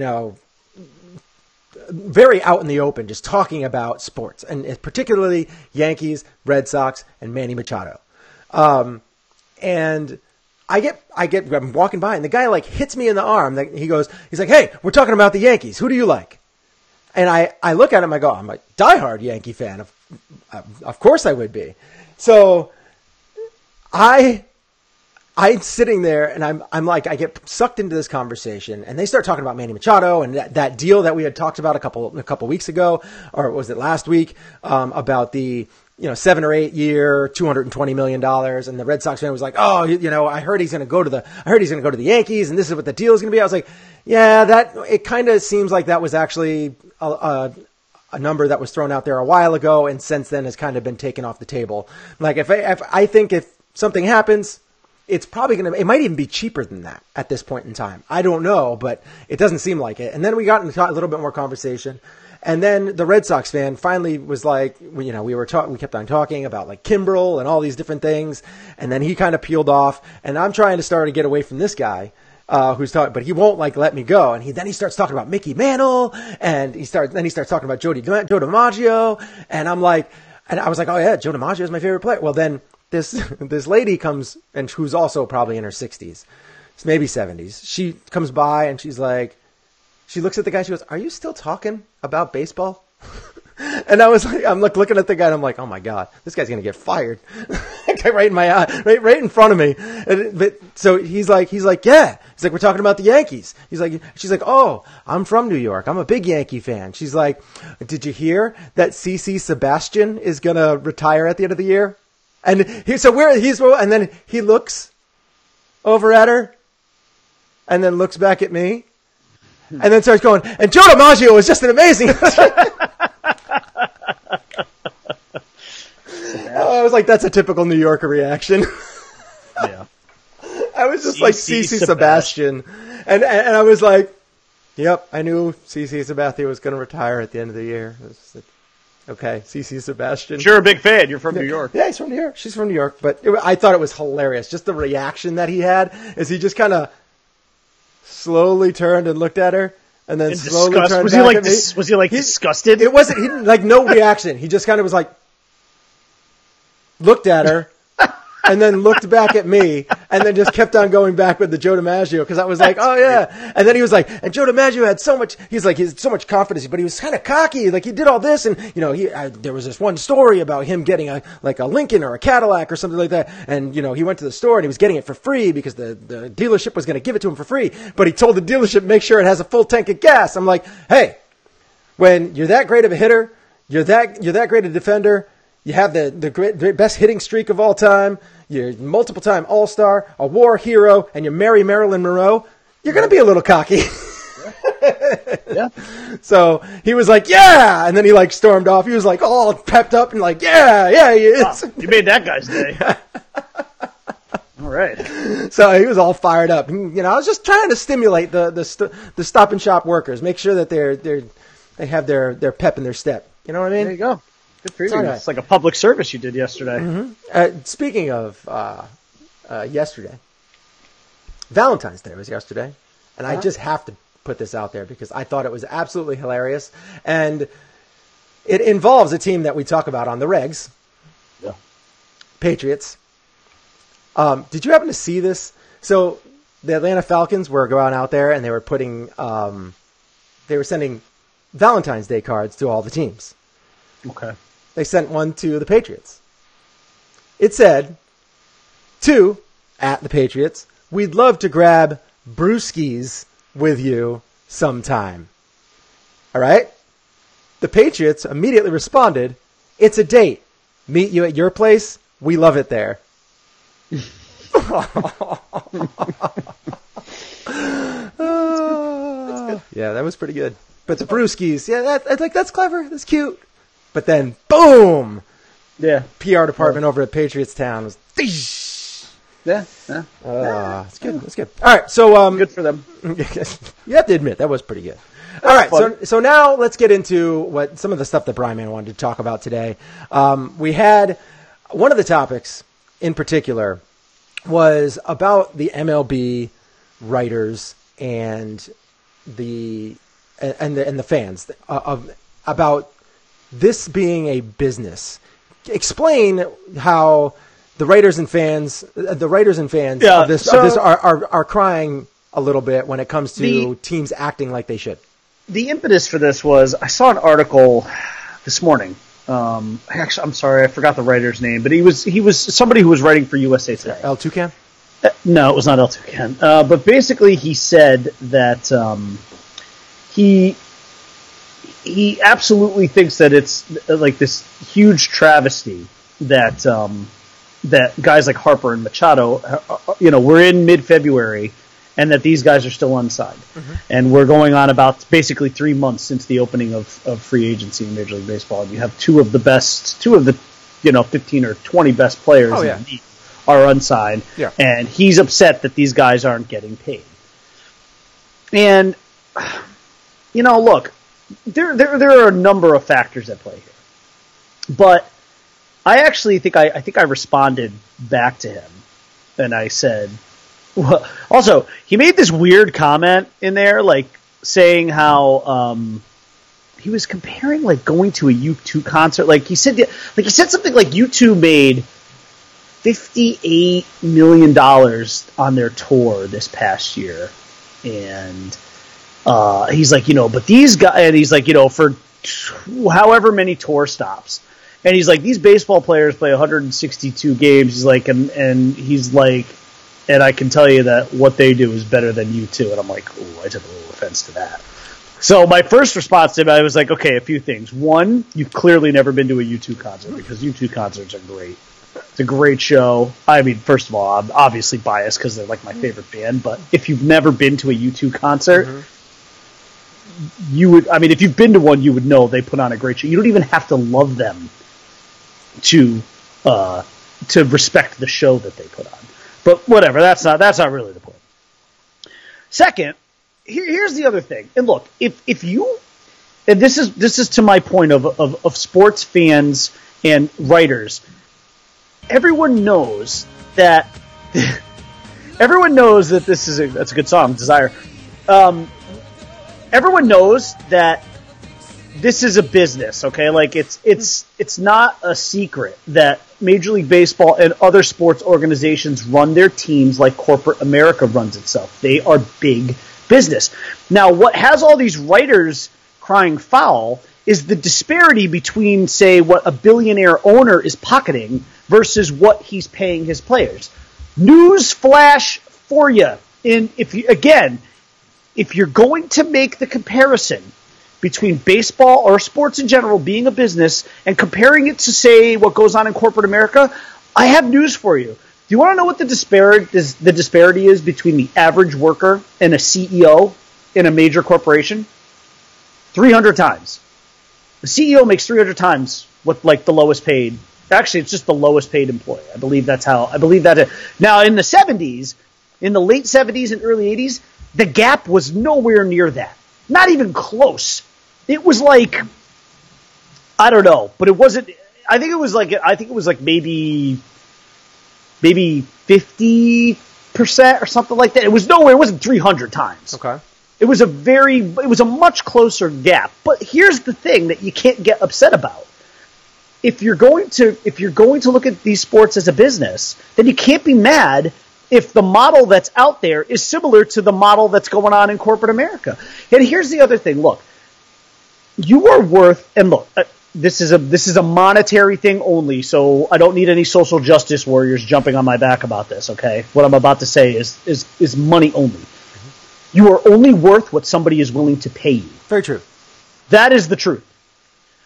very out in the open, just talking about sports, and particularly Yankees, Red Sox, and Manny Machado. And I'm walking by, and the guy, like, hits me in the arm. He's like, hey, we're talking about the Yankees. Who do you like? And I look at him, I'm a diehard Yankee fan. Of course I would be. So I'm sitting there, and I'm like, I get sucked into this conversation, and they start talking about Manny Machado and that deal that we had talked about a couple weeks ago, or was it last week, about the 7 or 8 year, $220 million. And the Red Sox fan was like, oh, I heard he's going to go to the Yankees, and this is what the deal is going to be. I was like, yeah, it kind of seems like that was actually a number that was thrown out there a while ago, and since then has kind of been taken off the table. Like, I think if something happens, it's probably it might even be cheaper than that at this point in time. I don't know, but it doesn't seem like it. And then we got into a little bit more conversation. And then the Red Sox fan finally was like, we kept on talking about, like, Kimbrel and all these different things. And then he kind of peeled off, and I'm trying to start to get away from this guy, who's talking, but he won't, like, let me go. And he starts talking about Mickey Mantle, and he starts talking about Joe DiMaggio. And I was like, oh yeah, Joe DiMaggio is my favorite player. Well, then this lady comes, and who's also probably in her 60s, maybe 70s. She comes by, and she's like, she looks at the guy. She goes, "Are you still talking about baseball?" And I was like, I'm like looking at the guy, and I'm like, "Oh my god, this guy's gonna get fired!" Right in my eye, right in front of me. But so he's like, yeah. He's like, we're talking about the Yankees. She's like, oh, I'm from New York. I'm a big Yankee fan. She's like, did you hear that CC Sebastian is gonna retire at the end of the year? And and then he looks over at her, and then looks back at me. And then starts going, and Joe DiMaggio was just an amazing. I was like, that's a typical New Yorker reaction. Yeah. I was just like, CC Sebastian. And I was like, yep, I knew CC Sabathia was going to retire at the end of the year. I was like, okay, CC Sebastian. You're a big fan. You're from New York. Yeah, he's from New York. She's from New York. But I thought it was hilarious. Just the reaction that he had is he just kind of slowly turned and looked at her, and then slowly turned was back he like at me. Was he like disgusted? It wasn't. He didn't, like, no reaction. He just kind of was like, looked at her, and then looked back at me, and then just kept on going back with the Joe DiMaggio, because I was like, oh yeah. And then he was like, and Joe DiMaggio had so much. He had so much confidence, but he was kind of cocky. Like, he did all this, and there was this one story about him getting a Lincoln or a Cadillac or something like that, and he went to the store and he was getting it for free because the dealership was going to give it to him for free, but he told the dealership, make sure it has a full tank of gas. I'm like, hey, when you're that great of a hitter, you're that great a defender. You have the best hitting streak of all time. You're multiple-time All-Star, a war hero, and you marry Marilyn Monroe. You're going to be a little cocky. Yeah. So he was like, yeah! And then he, like, stormed off. He was, like, all pepped up and like, yeah, he is. Wow, you made that guy's day. All right. So he was all fired up. You know, I was just trying to stimulate the Stop and Shop workers, make sure that they have their pep in their step. You know what I mean? There you go. Good for you. Right. It's like a public service you did yesterday. Mm-hmm. Speaking of yesterday, Valentine's Day was yesterday, and I just have to put this out there because I thought it was absolutely hilarious, and it involves a team that we talk about on the regs, Patriots. Did you happen to see this? So the Atlanta Falcons were going out there and they were putting, they were sending Valentine's Day cards to all the teams. Okay. They sent one to the Patriots. It said, "To at the Patriots, we'd love to grab brewskis with you sometime." All right? The Patriots immediately responded, "It's a date. Meet you at your place. We love it there." Yeah, that was pretty good. But the brewskis, yeah, that's clever. That's cute. But then, boom! Yeah. PR department over at Patriots Town was. Yeah. It's good. It's good. All right, so good for them. You have to admit that was pretty good. All right, so now let's get into some of the stuff that Brian Man wanted to talk about today. We had one of the topics in particular was about the MLB writers and the fans about this being a business. Explain how the writers and fans of this are crying a little bit when it comes to teams acting like they should. The impetus for this was I saw an article this morning. Actually, I'm sorry, I forgot the writer's name, but he was somebody who was writing for USA Today. El Toucan? No, it was not El Toucan. But basically, he said that he absolutely thinks that it's like this huge travesty that that guys like Harper and Machado, we're in mid-February, and that these guys are still unsigned. Mm-hmm. And we're going on about basically 3 months since the opening of free agency in Major League Baseball. And you have two of the 15 or 20 best players in the league are unsigned. Yeah. And he's upset that these guys aren't getting paid. And, look, there are a number of factors at play here. But I actually think I responded back to him, and I said, well, also, he made this weird comment in there, like saying how he was comparing like going to a U2 concert. Like he said something like U2 made $58 million on their tour this past year, and he's like, but these guys, and he's like, for however many tour stops. And he's like, these baseball players play 162 games. He's like, and he's like, and I can tell you that what they do is better than you too. And I'm like, ooh, I took a little offense to that. So my first response to him, I was like, okay, a few things. One, you've clearly never been to a U2 concert because U2 concerts are great. It's a great show. I mean, first of all, I'm obviously biased because they're like my favorite band. But if you've never been to a U2 concert, you would. I mean, if you've been to one, you would know they put on a great show. You don't even have to love them to respect the show that they put on. But whatever, that's not really the point. Second, here's the other thing. And look, if you, and this is to my point of sports fans and writers, everyone knows that that's a good song, Desire. Everyone knows that this is a business, okay? Like it's not a secret that Major League Baseball and other sports organizations run their teams like corporate America runs itself. They are big business. Now, what has all these writers crying foul is the disparity between, say, what a billionaire owner is pocketing versus what he's paying his players. News flash for you. If you're going to make the comparison between baseball or sports in general being a business and comparing it to, say, what goes on in corporate America, I have news for you. Do you want to know what the disparity is between the average worker and a CEO in a major corporation? 300 times. The CEO makes 300 times what like the lowest paid Actually, it's just the lowest paid employee. I believe that. Now, in the 70s, in the late 70s and early 80s, the gap was nowhere near that. Not even close. It was like, I don't know, but it wasn't. I think it was like maybe 50% or something like that. It was nowhere. It wasn't 300 times. Okay. It was a much closer gap. But here's the thing that you can't get upset about. If you're going to look at these sports as a business, then you can't be mad if the model that's out there is similar to the model that's going on in corporate America. And here's the other thing. Look, you are worth, and look, this is a monetary thing only, so I don't need any social justice warriors jumping on my back about this, okay? What I'm about to say is money only. You are only worth what somebody is willing to pay you. Very true. That is the truth.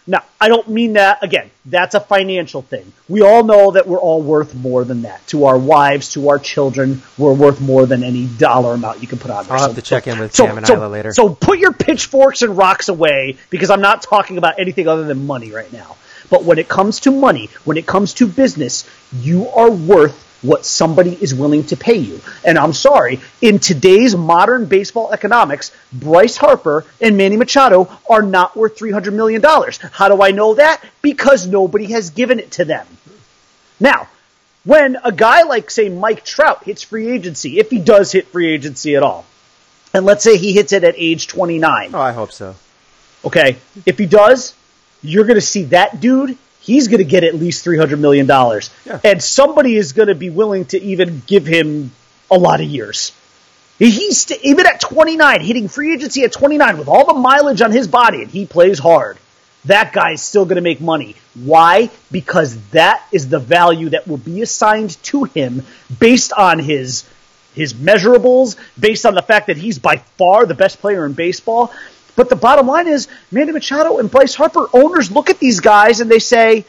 Now, I don't mean that, again, that's a financial thing. We all know that we're all worth more than that. To our wives, to our children, we're worth more than any dollar amount you can put on there. I'll have to check in with Sam and Isla later. So put your pitchforks and rocks away, because I'm not talking about anything other than money right now. But when it comes to money, when it comes to business, you are worth what somebody is willing to pay you. And I'm sorry, in today's modern baseball economics, Bryce Harper and Manny Machado are not worth $300 million. How do I know that? Because nobody has given it to them. Now, when a guy like, say, Mike Trout hits free agency, if he does hit free agency at all, and let's say he hits it at age 29. Oh, I hope so. Okay, if he does, you're going to see that dude. He's going to get at least $300 million. Yeah. And somebody is going to be willing to even give him a lot of years. He's even at 29, hitting free agency at 29 with all the mileage on his body, and he plays hard. That guy is still going to make money. Why? Because that is the value that will be assigned to him based on his measurables, based on the fact that he's by far the best player in baseball. But the bottom line is, Manny Machado and Bryce Harper, owners look at these guys and they say,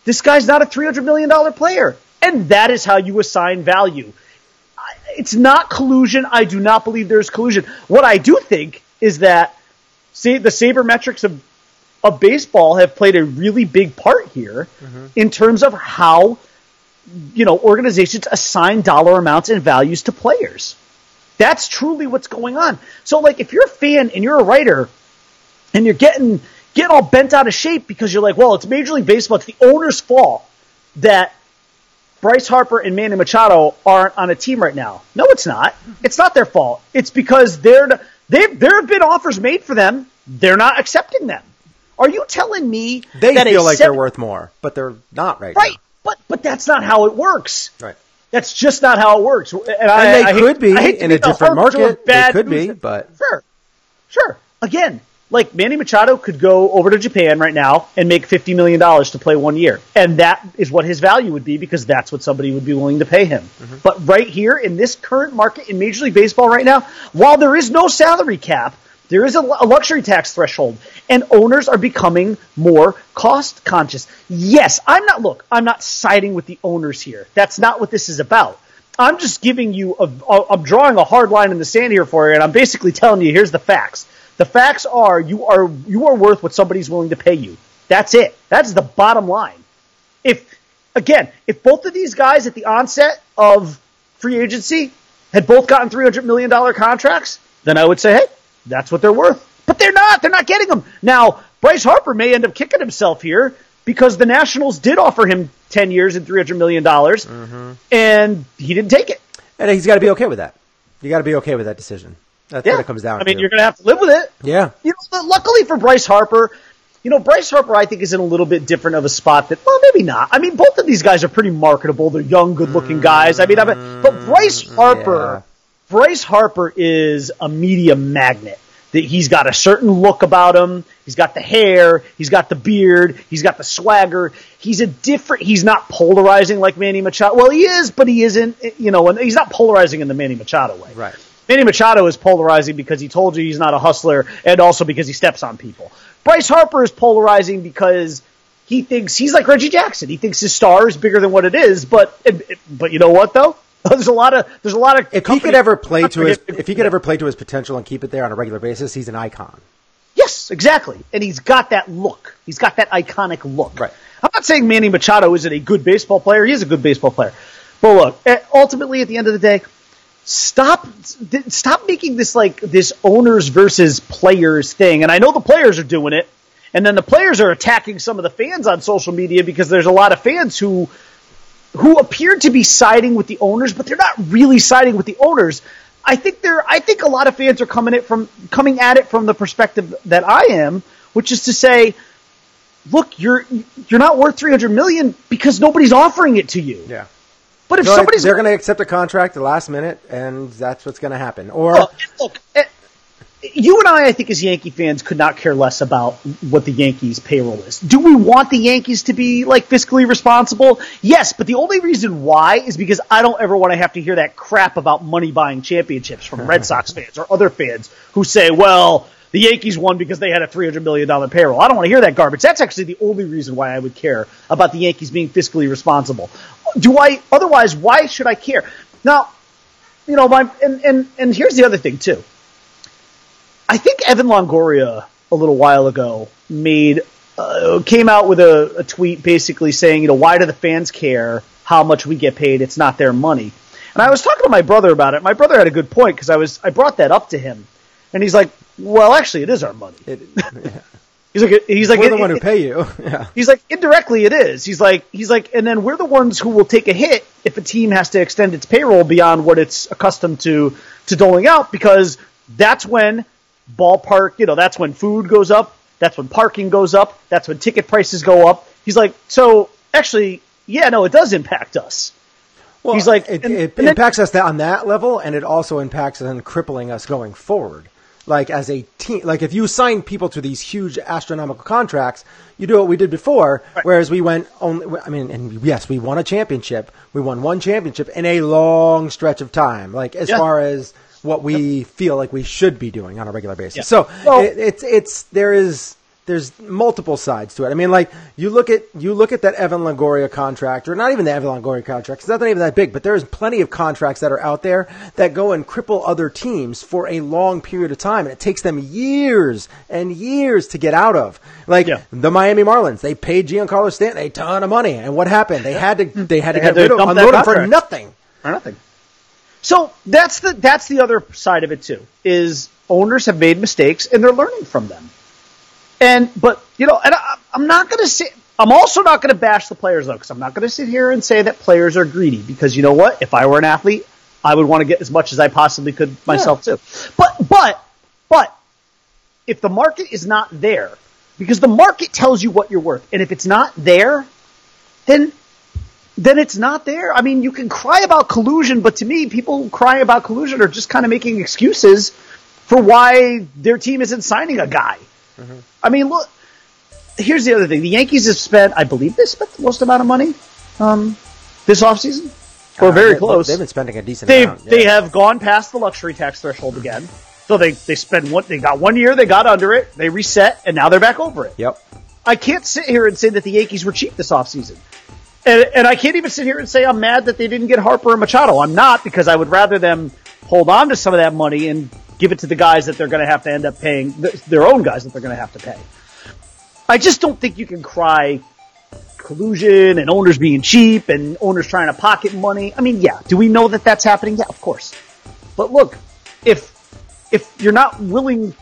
this guy's not a $300 million player. And that is how you assign value. It's not collusion. I do not believe there's collusion. What I do think is that the sabermetrics of baseball have played a really big part here in terms of how, organizations assign dollar amounts and values to players. That's truly what's going on. So, if you're a fan and you're a writer and you're getting all bent out of shape because you're like, well, it's Major League Baseball, it's the owner's fault that Bryce Harper and Manny Machado aren't on a team right now. No, it's not. It's not their fault. It's because there have been offers made for them. They're not accepting them. Are you telling me they feel like they're worth more, but they're not right now? Right, but that's not how it works. Right. That's just not how it works. And they could be in a different market. They could be, but... Sure. Again, Manny Machado could go over to Japan right now and make $50 million to play 1 year. And that is what his value would be, because that's what somebody would be willing to pay him. But right here in this current market in Major League Baseball right now, while there is no salary cap, there is a luxury tax threshold, and owners are becoming more cost conscious. Yes, I'm not siding with the owners here. That's not what this is about. I'm just giving you I'm drawing a hard line in the sand here for you, and I'm basically telling you, here's the facts. The facts are you are worth what somebody's willing to pay you. That's it. That's the bottom line. If both of these guys at the onset of free agency had both gotten $300 million contracts, then I would say, hey, that's what they're worth. But they're not. They're not getting them. Now, Bryce Harper may end up kicking himself here because the Nationals did offer him 10 years and $300 million, and he didn't take it. And he's got to be okay with that. You got to be okay with that decision. That's what it comes down to. You're going to have to live with it. Yeah. Luckily for Bryce Harper, Bryce Harper, I think, is in a little bit different of a spot that, well, maybe not. Both of these guys are pretty marketable. They're young, good-looking guys. But Bryce Harper is a media magnet. He's got a certain look about him. He's got the hair. He's got the beard. He's got the swagger. He's not polarizing like Manny Machado. Well, he is, but he isn't, and he's not polarizing in the Manny Machado way. Right. Manny Machado is polarizing because he told you he's not a hustler, and also because he steps on people. Bryce Harper is polarizing because he thinks he's like Reggie Jackson. He thinks his star is bigger than what it is, but you know what though? There's a lot of. If he could ever play to his potential and keep it there on a regular basis, he's an icon. Yes, exactly, and he's got that look. He's got that iconic look. Right. I'm not saying Manny Machado isn't a good baseball player. He is a good baseball player. But look, ultimately, at the end of the day, stop making this like this owners versus players thing. And I know the players are doing it, and then the players are attacking some of the fans on social media because there's a lot of fans who appear to be siding with the owners, but they're not really siding with the owners. I think a lot of fans are coming at it from the perspective that I am, which is to say, look, you're not worth $300 million because nobody's offering it to you. Yeah. But if they're going to accept a contract at the last minute, and that's what's going to happen. Or look, you and I think, as Yankee fans, could not care less about what the Yankees' payroll is. Do we want the Yankees to be like fiscally responsible? Yes, but the only reason why is because I don't ever want to have to hear that crap about money buying championships from Red Sox fans or other fans who say, well, the Yankees won because they had a $300 million payroll. I don't want to hear that garbage. That's actually the only reason why I would care about the Yankees being fiscally responsible. Otherwise, why should I care? Now, and here's the other thing too. I think Evan Longoria a little while ago came out with a tweet basically saying, why do the fans care how much we get paid? It's not their money. And I was talking to my brother about it. My brother had a good point because I brought that up to him, and he's like, well, actually, it is our money. Yeah. He's like, we're the one who pay you. Yeah. He's like, indirectly, it is. He's like, and then we're the ones who will take a hit if a team has to extend its payroll beyond what it's accustomed to doling out, because that's when that's when food goes up, that's when parking goes up, that's when ticket prices go up. He's like, so actually, it does impact us. Well, he's like, it impacts us on that level, and it also impacts us in crippling us going forward. Like as a team, like if you sign people to these huge astronomical contracts, you do what we did before, right. Whereas we went and yes, we won a championship. We won one championship in a long stretch of time, like as far as what we feel like we should be doing on a regular basis. Yeah. So there's multiple sides to it. I mean, like you look at that Evan Longoria contract, or not even the Evan Longoria contract, it's not even that big, but there's plenty of contracts that are out there that go and cripple other teams for a long period of time, and it takes them years and years to get out of. Like the Miami Marlins, they paid Giancarlo Stanton a ton of money, and what happened? They had to get rid of him for nothing. For nothing. So that's the other side of it too. Is owners have made mistakes and they're learning from them. But I'm not going to say. I'm also not going to bash the players though, because I'm not going to sit here and say that players are greedy. Because you know what? If I were an athlete, I would want to get as much as I possibly could myself too. But if the market is not there, because the market tells you what you're worth, and if it's not there, then it's not there. I mean, you can cry about collusion, but to me, people who cry about collusion are just kind of making excuses for why their team isn't signing a guy. Mm-hmm. I mean, look, here's the other thing. The Yankees have spent, I believe they spent the most amount of money this offseason. Or very close. They've been spending a decent amount. They have gone past the luxury tax threshold again. So they got 1 year, they got under it, they reset, and now they're back over it. Yep. I can't sit here and say that the Yankees were cheap this offseason. And I can't even sit here and say I'm mad that they didn't get Harper and Machado. I'm not, because I would rather them hold on to some of that money and give it to the guys that they're going to have to end up paying, their own guys that they're going to have to pay. I just don't think you can cry collusion and owners being cheap and owners trying to pocket money. I mean, do we know that that's happening? Yeah, of course. But look, if you're not willing,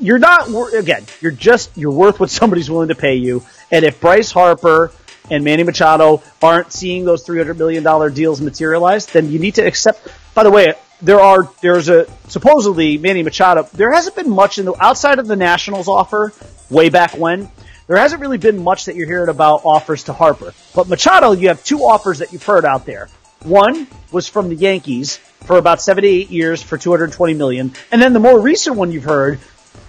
you're worth what somebody's willing to pay you. And if Bryce Harper and Manny Machado aren't seeing those $300 million deals materialize, then you need to accept. By the way, there's supposedly Manny Machado. There hasn't been much outside of the Nationals offer way back when. There hasn't really been much that you're hearing about offers to Harper. But Machado, you have two offers that you've heard out there. One was from the Yankees for about 7 to 8 years for $220 million, and then the more recent one you've heard,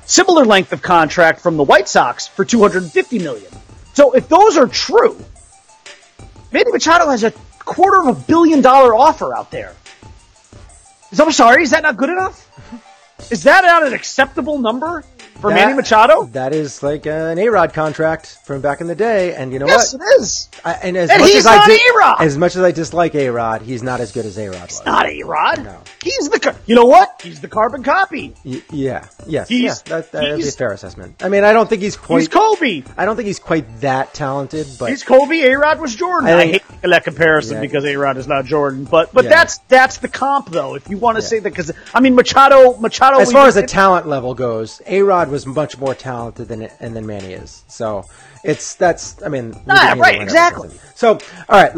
similar length of contract from the White Sox for $250 million. So if those are true, Manny Machado has a $250 million offer out there. I'm sorry, is that not good enough? Is that not an acceptable number for Manny Machado? That is like an A-Rod contract from back in the day, and you know yes, what? Yes, it is. And he's not A-Rod. As much as I dislike A-Rod, he's not as good as A-Rod was. Not A-Rod. No. He's you know what? He's the carbon copy. Yeah. Yes. That would be a fair assessment. I mean, I don't think he's quite... He's Kobe. I don't think he's quite that talented, but... He's Kobe. A-Rod was Jordan. I hate that comparison because A-Rod is not Jordan. But that's the comp, though, if you want to say that. Because, I mean, Machado... As far as the talent level goes, A-Rod was much more talented than Manny is. So right, exactly. So, all right,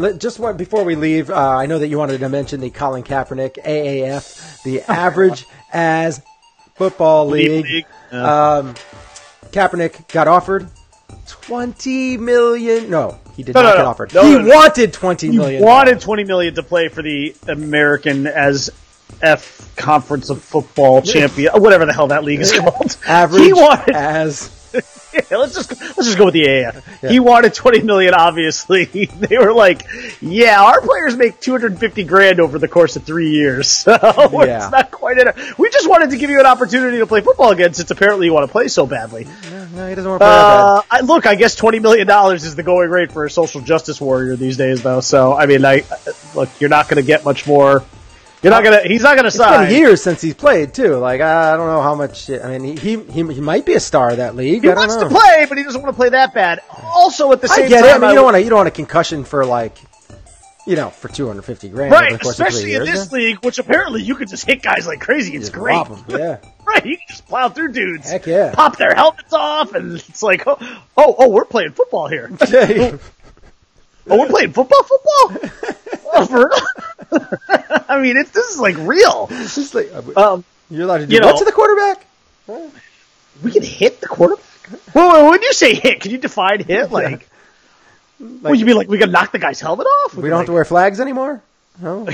before we leave, I know that you wanted to mention the Colin Kaepernick AAF, the Average as Football League. Kaepernick got offered $20 million. No, he did not get offered. He wanted $20 million. He wanted $20 million to play for the American as F Conference of Football Champion, whatever the hell that league is called. Average he wanted, as. Yeah, let's just go with the AAF. Yeah. He wanted $20 million. Obviously, they were like, "Yeah, our players make $250,000 over the course of 3 years, so it's not quite enough. We just wanted to give you an opportunity to play football again, since apparently you want to play so badly." No, he doesn't want to play that bad. Look, I guess $20 million is the going rate for a social justice warrior these days, though. So, I mean, look, you're not going to get much more. He's not gonna sign. It's been years since he's played too. Like, I don't know how much. I mean, he might be a star of that league. He wants to play, but he doesn't want to play that bad. Also, at the same time, I get it. I mean, you don't want a concussion for for $250,000. Right, over the course especially of 3 in years, this league, which apparently you can just hit guys like crazy. It's great. Rob them. Yeah. Right, you can just plow through dudes. Heck yeah. Pop their helmets off, and it's like, oh, we're playing football here. Oh, we're playing football? Oh, for real? I mean, this is like real. It's like, you're allowed to do what to the quarterback? We can hit the quarterback? Well, when you say hit, can you define hit? Like you mean like we can knock the guy's helmet off? We don't have to wear flags anymore? No? All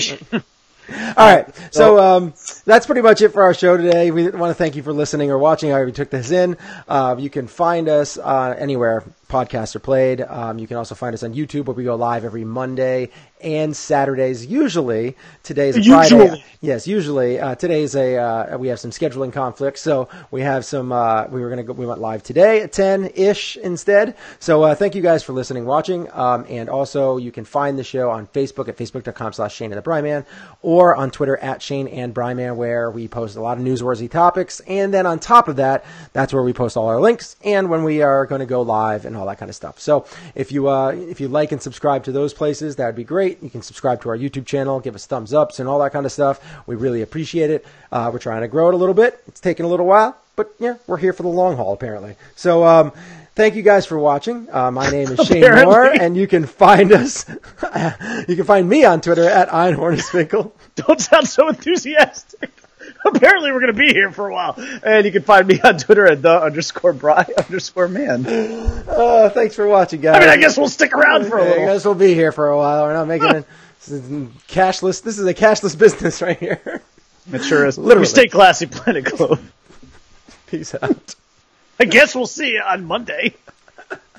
right, so that's pretty much it for our show today. We want to thank you for listening or watching, however you took this in. You can find us anywhere podcasts are played. You can also find us on YouTube, where we go live every Monday and Saturdays. Usually, today's a Friday. Yes, usually. Today's we have some scheduling conflicts, so we have some. We went live today at 10-ish instead. So thank you guys for listening, watching, and also you can find the show on Facebook at facebook.com/Shane and the Bryman, or on Twitter at Shane and Bryman, where we post a lot of newsworthy topics. And then on top of that, that's where we post all our links and when we are going to go live and all that kind of stuff. So if you like and subscribe to those places, that would be great. You can subscribe to our YouTube channel, give us thumbs ups and all that kind of stuff. We really appreciate it. We're trying to grow it a little bit. It's taking a little while, but yeah, we're here for the long haul apparently. So thank you guys for watching. My name is Shane Moore, and you can find us. You can find me on Twitter at Einhornspinkle. Don't sound so enthusiastic. Apparently, we're going to be here for a while. And you can find me on Twitter at the_Bry_man. Thanks for watching, guys. I mean, I guess we'll stick around for a little. I guess we'll be here for a while. We're not making it cashless. This is a cashless business right here. It sure is. Literally. We stay classy, Planet Globe. Peace out. I guess we'll see you on Monday.